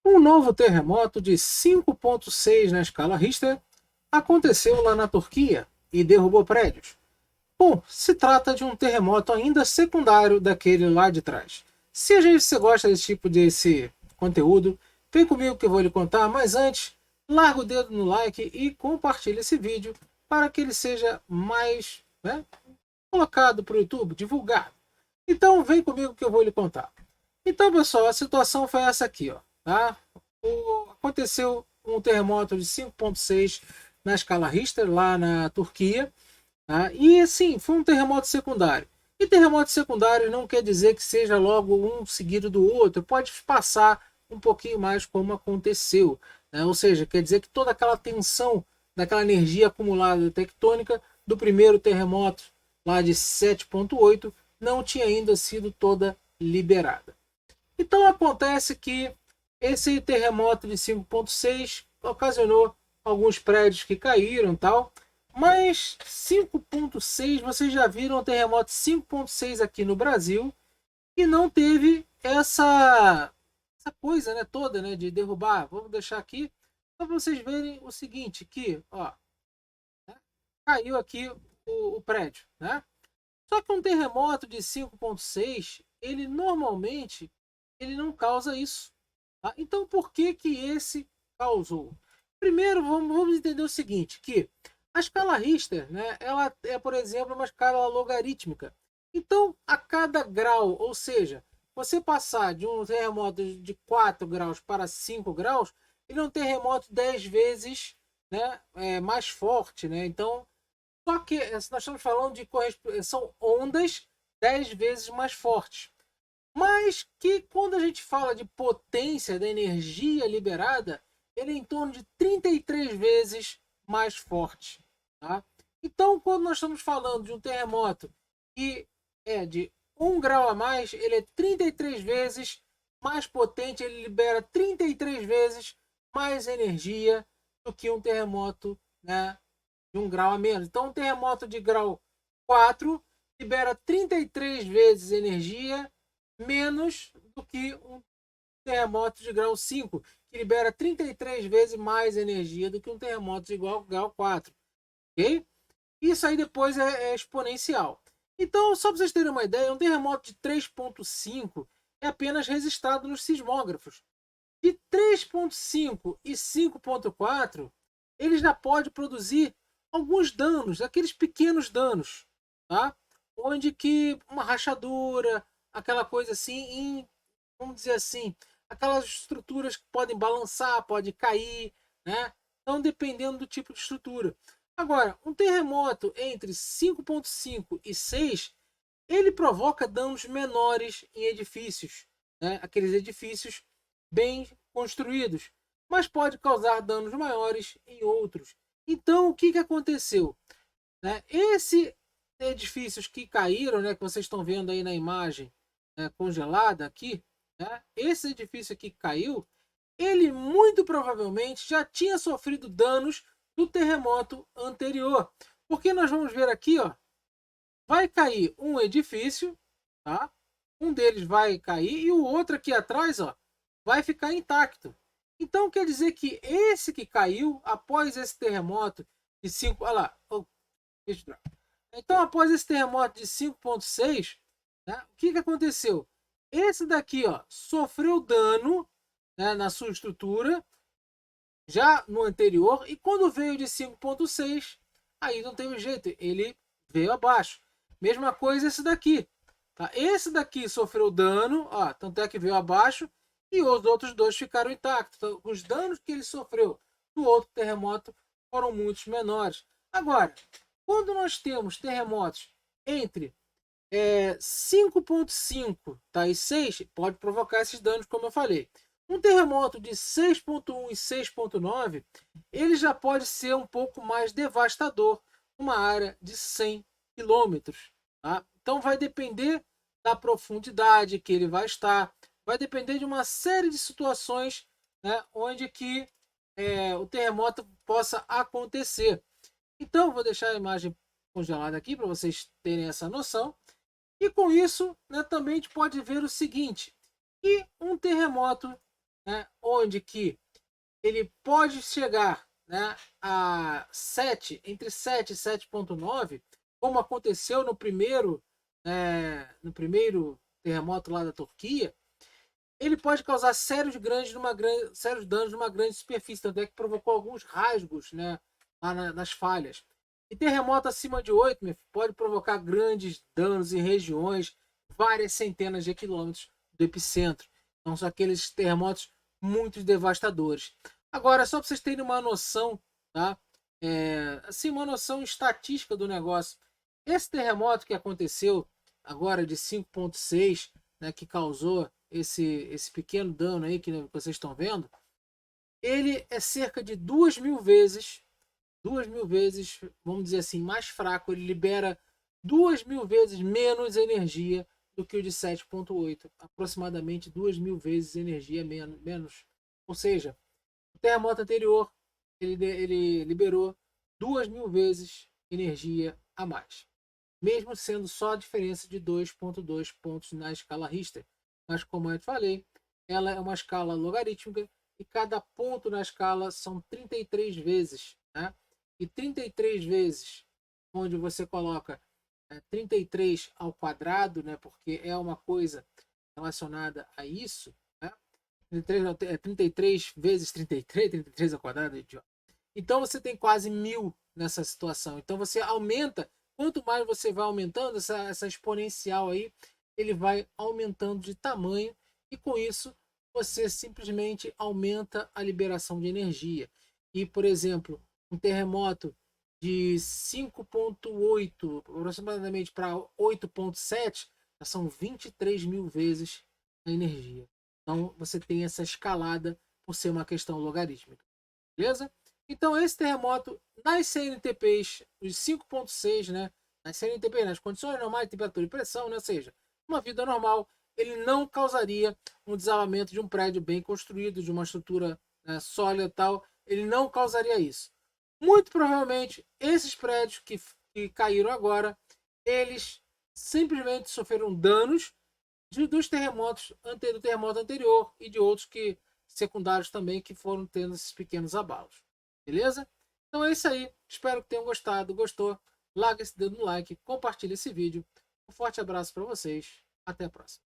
Um novo terremoto de 5,6 na escala Richter aconteceu lá na Turquia e derrubou prédios. Bom, se trata de um terremoto ainda secundário daquele lá de trás. Se você gosta desse tipo de conteúdo, vem comigo que eu vou lhe contar, mas antes, larga o dedo no like e compartilhe esse vídeo para que ele seja mais, colocado para o YouTube, divulgado. Então vem comigo que eu vou lhe contar. Então, pessoal, a situação foi essa aqui, ó, tá? Aconteceu um terremoto de 5,6 na escala Richter, lá na Turquia, tá? E assim, foi um terremoto secundário. E terremoto secundário não quer dizer que seja logo um seguido do outro, pode passar um pouquinho mais como aconteceu, né? Ou seja, quer dizer que toda aquela tensão daquela energia acumulada tectônica do primeiro terremoto lá de 7,8 não tinha ainda sido toda liberada. Então acontece que esse terremoto de 5,6 ocasionou alguns prédios que caíram, tal. Mas 5,6, vocês já viram o terremoto 5,6 aqui no Brasil e não teve essa coisa, né, toda, né, de derrubar. Vamos deixar aqui para vocês verem o seguinte, que, ó, né, caiu aqui o prédio, né? Só que um terremoto de 5,6, ele normalmente ele não causa isso. Tá? Então por que que esse causou? Primeiro vamos entender o seguinte, que a escala Richter, né, ela é, por exemplo, uma escala logarítmica. Então, a cada grau, ou seja, você passar de um terremoto de 4 graus para 5 graus, ele é um terremoto 10 vezes, né, mais forte. Né? Então, só que nós estamos falando de são ondas 10 vezes mais fortes. Mas que quando a gente fala de potência da energia liberada, ele é em torno de 33 vezes mais forte. Tá? Então, quando nós estamos falando de um terremoto que é de 1 grau a mais, ele é 33 vezes mais potente, ele libera 33 vezes mais energia do que um terremoto, né, de 1 grau a menos. Então, um terremoto de grau 4 libera 33 vezes energia menos do que um terremoto de grau 5, que libera 33 vezes mais energia do que um terremoto de igual grau 4. Ok? Isso aí depois é exponencial. Então, só para vocês terem uma ideia, um terremoto de 3,5 é apenas registrado nos sismógrafos. De 3,5 e 5,4, ele já pode produzir alguns danos, aqueles pequenos danos, tá? Onde que uma rachadura, aquela coisa assim, vamos dizer assim, aquelas estruturas que podem balançar, pode cair, né? Então, dependendo do tipo de estrutura. Agora, um terremoto entre 5,5 e 6, ele provoca danos menores em edifícios, né? Aqueles edifícios bem construídos, mas pode causar danos maiores em outros. Então, o que, que aconteceu? Né? Esses edifícios que caíram, né, que vocês estão vendo aí na imagem, né, congelada aqui, né, esse edifício aqui que caiu, ele muito provavelmente já tinha sofrido danos do terremoto anterior. Porque nós vamos ver aqui, ó, vai cair um edifício, tá? Um deles vai cair e o outro aqui atrás, ó, vai ficar intacto. Então quer dizer que esse que caiu após esse terremoto de 5, olha lá, então após esse terremoto de 5,6, né, o que que aconteceu? Esse daqui, ó, sofreu dano, né, na sua estrutura já no anterior e quando veio de 5,6, aí não teve jeito, ele veio abaixo. Mesma coisa esse daqui. Tá? Esse daqui sofreu dano, ó, tanto é que veio abaixo, e os outros dois ficaram intactos. Então, os danos que ele sofreu no outro terremoto foram muito menores. Agora, quando nós temos terremotos entre 5,5, tá, e 6, pode provocar esses danos, como eu falei. Um terremoto de 6,1 e 6,9, ele já pode ser um pouco mais devastador, uma área de 100 quilômetros. Tá? Então vai depender da profundidade que ele vai estar, vai depender de uma série de situações, né, onde que o terremoto possa acontecer. Então vou deixar a imagem congelada aqui para vocês terem essa noção. E com isso, né, também a gente pode ver o seguinte, que um terremoto né, onde que ele pode chegar, né, a 7, entre 7 e 7,9, como aconteceu no primeiro terremoto lá da Turquia, ele pode causar sérios danos numa grande superfície, tanto é que provocou alguns rasgos, né, lá nas falhas. E terremoto acima de 8 pode provocar grandes danos em regiões várias centenas de quilômetros do epicentro. Então são aqueles terremotos muito devastadores. Agora, só para vocês terem uma noção, tá? Assim, uma noção estatística do negócio. Esse terremoto que aconteceu agora de 5,6, né, que causou esse pequeno dano aí que vocês estão vendo, ele é cerca de 2.000 vezes, vamos dizer assim, mais fraco. Ele libera 2.000 vezes menos energia do que o de 7,8, aproximadamente 2.000 vezes energia menos. Ou seja, o terremoto anterior ele liberou 2.000 vezes energia a mais, mesmo sendo só a diferença de 2,2 pontos na escala Richter. Mas, como eu te falei, ela é uma escala logarítmica e cada ponto na escala são 33 vezes. Né? E 33 vezes, onde você coloca 33 ao quadrado, né? Porque é uma coisa relacionada a isso. Né? 33 vezes 33 ao quadrado, idiota. Então você tem quase 1.000 nessa situação. Então você aumenta, quanto mais você vai aumentando, essa exponencial aí, ele vai aumentando de tamanho e com isso você simplesmente aumenta a liberação de energia. E, por exemplo, um terremoto de 5,8 aproximadamente para 8,7 são 23.000 vezes a energia. Então você tem essa escalada por ser uma questão logarítmica. Beleza? Então esse terremoto nas CNTPs, os 5,6, né? Nas CNTPs, nas condições normais de temperatura e pressão, né? Ou seja, uma vida normal, ele não causaria um desabamento de um prédio bem construído, de uma estrutura, né, sólida e tal. Ele não causaria isso. Muito provavelmente, esses prédios que caíram agora, eles simplesmente sofreram danos dos terremotos do terremoto anterior e de outros que secundários também que foram tendo esses pequenos abalos. Beleza? Então é isso aí. Espero que tenham gostado. Gostou? Larga esse dedo no like, compartilhe esse vídeo. Um forte abraço para vocês. Até a próxima.